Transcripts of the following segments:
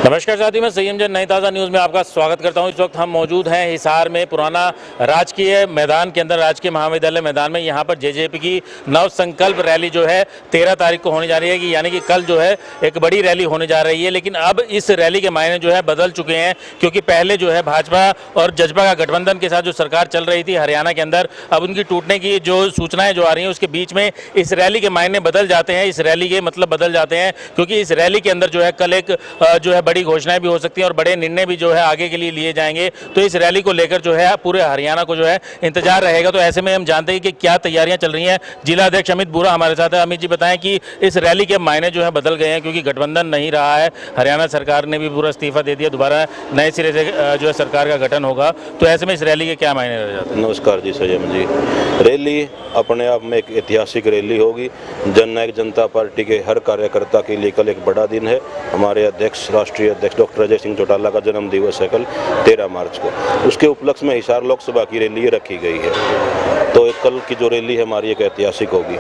नमस्कार साथियों, मैं सय्यम जैन नई ताज़ा न्यूज़ में आपका स्वागत करता हूं। इस वक्त हम मौजूद हैं हिसार में पुराना राजकीय मैदान के अंदर, राजकीय महाविद्यालय मैदान में। यहां पर जेजेपी की नव संकल्प रैली जो है 13 तारीख को होने जा रही है, कि यानी कि कल जो है एक बड़ी रैली होने जा रही है। लेकिन अब इस रैली के मायने जो है बदल चुके हैं, क्योंकि पहले जो है भाजपा और जजपा का गठबंधन के साथ जो सरकार चल रही थी हरियाणा के अंदर, अब उनकी टूटने की जो सूचनाएं जो आ रही हैं उसके बीच में इस रैली के मायने बदल जाते हैं, इस रैली के मतलब बदल जाते हैं। क्योंकि इस रैली के अंदर जो है कल एक जो है बड़ी घोषणाएं भी हो सकती हैं और बड़े निर्णय भी जो है आगे के लिए लिए जाएंगे। तो इस रैली को लेकर जो है पूरे हरियाणा को जो है इंतजार रहेगा। तो ऐसे में हम जानते हैं कि क्या तैयारियां चल रही हैं। जिला अध्यक्ष अमित बुरा हमारे साथ है। अमित जी, बताएं कि इस रैली के मायने जो है बदल गए हैं, क्योंकि गठबंधन नहीं रहा है, हरियाणा सरकार ने भी पूरा इस्तीफा दे दिया, दोबारा नए सिरे से जो है सरकार का गठन होगा। तो ऐसे में इस रैली के क्या मायने रह जाते हैं? नमस्कार जी, सय्यम जी। रैली अपने आप में एक ऐतिहासिक रैली होगी। जननायक जनता पार्टी के हर कार्यकर्ता के लिए कल एक बड़ा दिन है। हमारे अध्यक्ष, राष्ट्रीय अध्यक्ष डॉक्टर अजय सिंह चौटाला का जन्म दिवस है कल 13 मार्च को। उसके उपलक्ष्य में हिसार लोकसभा की रैली रखी गई है। तो कल की जो रैली है हमारी एक ऐतिहासिक होगी।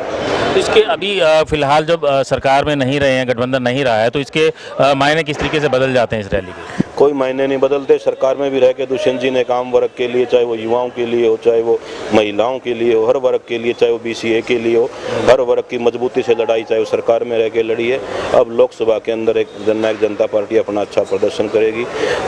तो इसके अभी फिलहाल जब सरकार में नहीं रहे हैं, गठबंधन नहीं रहा है, तो इसके मायने किस तरीके से बदल जाते हैं इस रैली के? कोई मायने नहीं बदलते। सरकार में भी रह के दुष्यंत जी ने काम वर्ग के लिए, चाहे वो युवाओं के लिए हो, चाहे वो महिलाओं के लिए हो, हर वर्ग के लिए, चाहे वो BCA के लिए हो, हर वर्ग की मजबूती से लड़ाई चाहे वो सरकार में रह के लड़ी है। अब लोकसभा के अंदर एक जननायक जनता पार्टी अपना अच्छा प्रदर्शन करेगी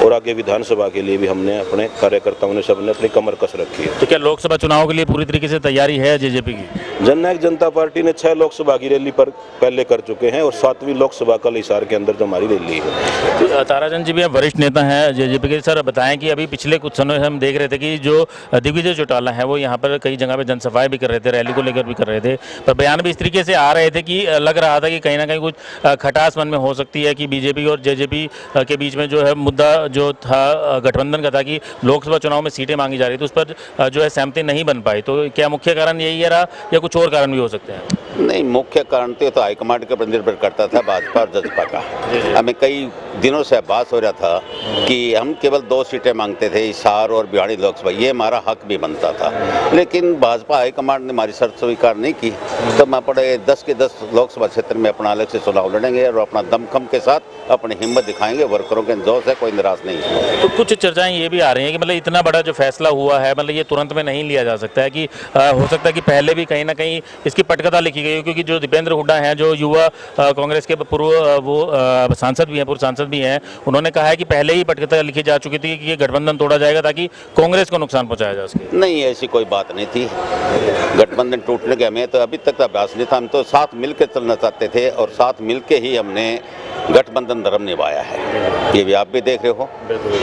और आगे विधानसभा के लिए भी हमने अपने कार्यकर्ताओं ने सबने अपनी कमर कस रखी है। तो क्या लोकसभा चुनाव के लिए पूरी तरीके से तैयारी है जेजेपी की? जननायक जनता पार्टी ने 6 लोकसभा की रैली पर पहले कर चुके हैं और 7वीं लोकसभा कल हिसार के अंदर जो हमारी रैली है। तो ताराचंद जी भी वरिष्ठ नेता हैं जेजेपी के। सर बताएं कि अभी पिछले कुछ समय हम देख रहे थे कि जो दिग्विजय चौटाला है वो यहाँ पर कई जगह पे जनसभाएं भी कर रहे थे, रैली को लेकर भी कर रहे थे, पर बयान भी इस तरीके से आ रहे थे कि लग रहा था कि कहीं ना कहीं कुछ खटास मन में हो सकती है कि बीजेपी और जेजेपी के बीच में जो है मुद्दा जो था गठबंधन का था कि लोकसभा चुनाव में सीटें मांगी जा रही थी, उस पर जो है सहमति नहीं बन पाई। तो क्या मुख्य कारण यही रहा या कुछ और कारण भी हो सकते हैं? नहीं, मुख्य कारण तो हाईकमांड के ऊपर निर्भर करता था, भाजपा और जजपा का। हमें कई दिनों से आभास हो रहा था कि हम केवल 2 सीटें मांगते थे, हिसार और भिवाड़ी लोकसभा, ये हमारा हक भी बनता था। लेकिन भाजपा हाईकमांड ने हमारी शर्त स्वीकार नहीं की, तो हम अपने 10 के 10 लोकसभा क्षेत्र में अपना अलग से चुनाव लड़ेंगे और अपना दमखम के साथ अपनी हिम्मत दिखाएंगे। वर्करों के जोश है, कोई निराश नहीं है। तो कुछ चर्चाएं ये भी आ रही हैं कि मतलब इतना बड़ा जो फैसला हुआ है, मतलब ये तुरंत में नहीं लिया जा सकता है, कि हो सकता है कि पहले भी कहीं ना कहीं इसकी पटकथा लिखी गई हो, क्योंकि जो दीपेंद्र हुड्डा हैं, जो युवा कांग्रेस के पूर्व वो सांसद भी हैं, पूर्व सांसद भी हैं, उन्होंने कहा है कि पहले ही पटकथा लिखी जा चुकी थी कि ये गठबंधन तोड़ा जाएगा ताकि कांग्रेस को नुकसान पहुंचाया जा सके। नहीं, ऐसी कोई बात नहीं थी। गठबंधन टूटने के हमें तो अभी तक अभ्यास नहीं था। हम तो साथ मिलकर चलना चाहते थे और साथ मिलकर ही हमने गठबंधन धर्म निभाया है। ये भी आप भी देख रहे हो।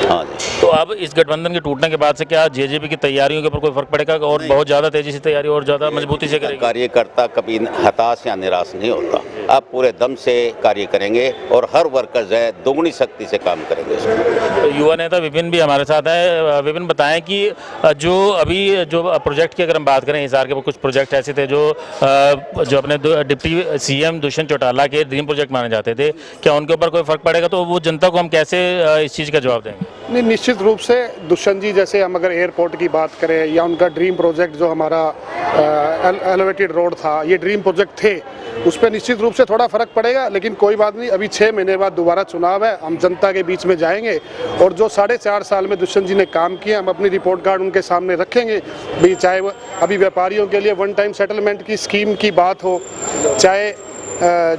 हाँ जी। तो अब इस गठबंधन के टूटने के बाद से क्या जेजेपी की तैयारियों के ऊपर कोई फर्क पड़ेगा और बहुत ज्यादा तेजी से तैयारी और ज्यादा मजबूती से करेंगे? कार्यकर्ता कभी हताश या निराश नहीं होता। आप पूरे दम से कार्य करेंगे और हर वर्कर जो है दोगुनी शक्ति से काम करेंगे। तो युवा नेता विपिन भी हमारे साथ है। विपिन, बताएं कि जो अभी जो प्रोजेक्ट की अगर हम बात करें, हिसार के कुछ प्रोजेक्ट ऐसे थे जो अपने डिप्टी CM दुष्यंत चौटाला के ड्रीम प्रोजेक्ट माने जाते थे, क्या उनके ऊपर कोई फर्क पड़ेगा? तो वो जनता को हम कैसे इस चीज़ का जवाब देंगे? नहीं, निश्चित रूप से दुष्यंत जी, जैसे हम अगर एयरपोर्ट की बात करें या उनका ड्रीम प्रोजेक्ट जो हमारा एलिवेटेड रोड था, ये ड्रीम प्रोजेक्ट थे, उस पर निश्चित रूप से थोड़ा फर्क पड़ेगा। लेकिन कोई बात नहीं, अभी 6 महीने बाद दोबारा चुनाव है, हम जनता के बीच में जाएंगे और जो 4.5 साल में दुष्यंत जी ने काम किया, हम अपनी रिपोर्ट कार्ड उनके सामने रखेंगे भी। चाहे वो अभी व्यापारियों के लिए 1 टाइम सेटलमेंट की स्कीम की बात हो, चाहे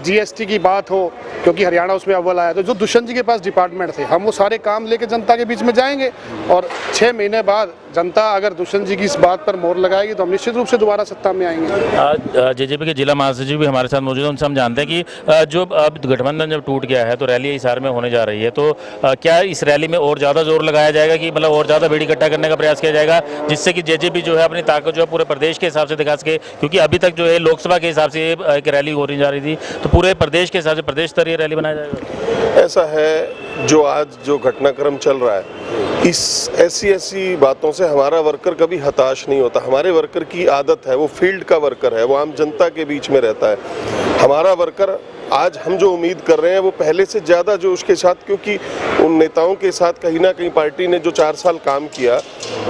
GST की बात हो, क्योंकि हरियाणा उसमें अव्वल आया, तो जो दुष्यंत जी के पास डिपार्टमेंट थे, हम वो सारे काम लेके जनता के बीच में जाएंगे और 6 महीने बाद जनता अगर दुष्यंत जी की इस बात पर मोहर लगाएगी तो हम निश्चित रूप से दोबारा सत्ता में आएंगे। आज जेजेपी के जिला महासचिव भी हमारे साथ मौजूद हैं। उनसे हम जानते हैं कि जो अब गठबंधन जब टूट गया है तो रैली हिसार में होने जा रही है, तो क्या इस रैली में और ज़्यादा जोर लगाया जाएगा कि मतलब और ज़्यादा भीड़ इकट्ठा करने का प्रयास किया जाएगा, जिससे कि जेजेपी जो है अपनी ताकत जो है पूरे प्रदेश के हिसाब से दिखा सके? क्योंकि अभी तक जो है लोकसभा के हिसाब से एक रैली होने जा रही थी, तो पूरे प्रदेश के हिसाब से प्रदेश स्तरीय रैली बनाया जाएगा? ऐसा है, जो आज जो घटनाक्रम चल रहा है, इस ऐसी बातों से हमारा वर्कर कभी हताश नहीं होता। हमारे वर्कर की आदत है, वो फील्ड का वर्कर है, वो आम जनता के बीच में रहता है। हमारा वर्कर आज हम जो उम्मीद कर रहे हैं वो पहले से ज़्यादा जो उसके साथ, क्योंकि उन नेताओं के साथ कहीं ना कहीं पार्टी ने जो 4 साल काम किया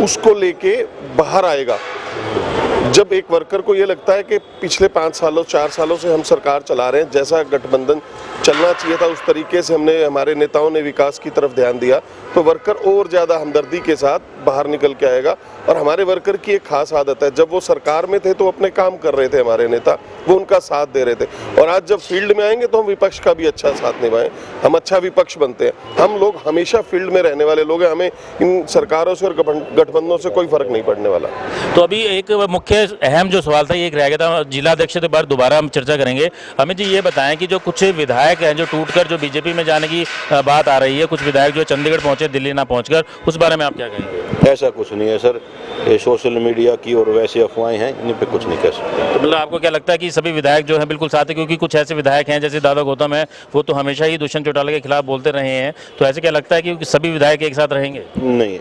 उसको लेके बाहर आएगा। जब एक वर्कर को ये लगता है कि पिछले 5 सालों 4 सालों से हम सरकार चला रहे हैं, जैसा गठबंधन चलना चाहिए था उस तरीके से हमने हमारे नेताओं ने विकास की तरफ ध्यान दिया तो वर्कर और ज़्यादा हमदर्दी के साथ बाहर निकल के आएगा। और हमारे वर्कर की एक खास आदत है, जब वो सरकार में थे तो अपने काम कर रहे थे, हमारे नेता वो उनका साथ दे रहे थे, और आज जब फील्ड में आएंगे तो हम विपक्ष का भी अच्छा साथ निभाएं, हम अच्छा विपक्ष बनते हैं। हम लोग हमेशा फील्ड में रहने वाले लोग हैं, हमें इन सरकारों से और गठबंधनों से कोई फर्क नहीं पड़ने वाला। तो अभी एक मुख्य अहम जो सवाल था ये एक रह गया था, जिला अध्यक्ष के बाद दोबारा हम चर्चा करेंगे। अमित जी ये बताएं कि जो कुछ विधायक हैं जो टूटकर जो बीजेपी में जाने की बात आ रही है, कुछ विधायक जो चंडीगढ़ पहुंचे दिल्ली ना पहुंचकर, उस बारे में आप क्या कहेंगे? ऐसा कुछ नहीं है सर, ये सोशल मीडिया की और वैसे अफवाहें हैं, इन पे कुछ नहीं कह सकते। तो मतलब आपको क्या लगता है कि सभी विधायक जो हैं बिल्कुल साथ हैं? क्योंकि कुछ ऐसे विधायक हैं जैसे दादा गौतम है, वो तो हमेशा ही दुष्यंत चौटाला के खिलाफ बोलते रहे हैं, तो ऐसे क्या लगता है कि सभी विधायक एक साथ रहेंगे? नहीं,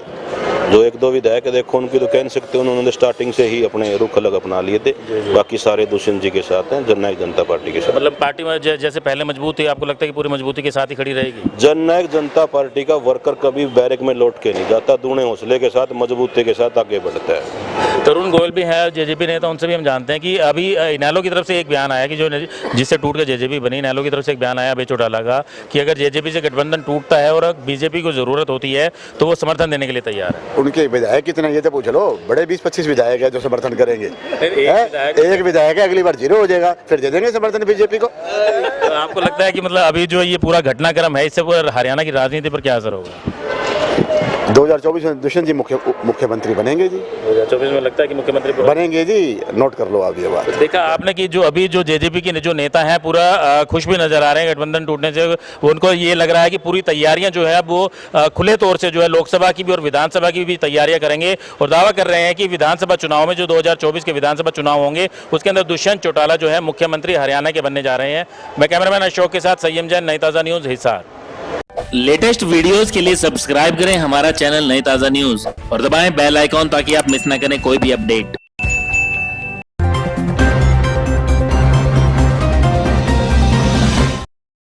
जो एक दो विधायक है देखो उनकी तो कह सकते हैं, उन्होंने स्टार्टिंग से ही अपने रुख अलग अपना लिए थे, बाकी सारे दुष्यंत जी के साथ हैं, जननायक जनता पार्टी के साथ। मतलब पार्टी में जैसे पहले मजबूत थी, आपको लगता है कि पूरी मजबूती के साथ ही खड़ी रहेगी? जननायक जनता पार्टी का वर्कर कभी बैरक में लौट के नहीं जाता, दूने हौसले के साथ मजबूती के साथ आगे बढ़ता है। तरुण गोयल भी है जेजेपी नेता, उनसे भी हम जानते हैं कि अभी इनेलो की तरफ से एक बयान आया कि जो जिससे टूट कर जेजेपी बनी, इनेलो की तरफ से एक बयान आया अभय चौटाला का कि अगर जेजेपी से गठबंधन टूटता है और बीजेपी को जरूरत होती है तो वो समर्थन देने के लिए तैयार है। उनके विधायक कितने ये तो पूछ लो, बड़े 20-25 विधायक है जो समर्थन करेंगे। एक विधायक है, अगली बार 0 हो जाएगा, फिर दे देंगे समर्थन बीजेपी को। तो आपको लगता है कि मतलब अभी जो ये पूरा घटनाक्रम है, इससे हरियाणा की राजनीति पर क्या असर होगा? 2024 में दुष्यंत जी मुख्यमंत्री बनेंगे जी। 2024 में लगता है कि मुख्यमंत्री बनेंगे जी, नोट कर लो आप ये बात। देखा आपने कि जो अभी जो जेजेपी के जो नेता हैं पूरा खुश भी नजर आ रहे हैं गठबंधन टूटने से। उनको ये लग रहा है कि पूरी तैयारियां जो है अब वो खुले तौर से जो है लोकसभा की भी और विधानसभा की भी तैयारियां करेंगे, और दावा कर रहे हैं कि विधानसभा चुनाव में जो 2024 के विधानसभा चुनाव होंगे उसके अंदर दुष्यंत चौटाला जो है मुख्यमंत्री हरियाणा के बनने जा रहे हैं। मैं कैमरामैन अशोक के साथ संयम जैन, नई ताज़ा न्यूज़, हिसार। लेटेस्ट वीडियोस के लिए सब्सक्राइब करें हमारा चैनल नई ताज़ा न्यूज़ और दबाएं बेल आइकॉन ताकि आप मिस ना करें कोई भी अपडेट।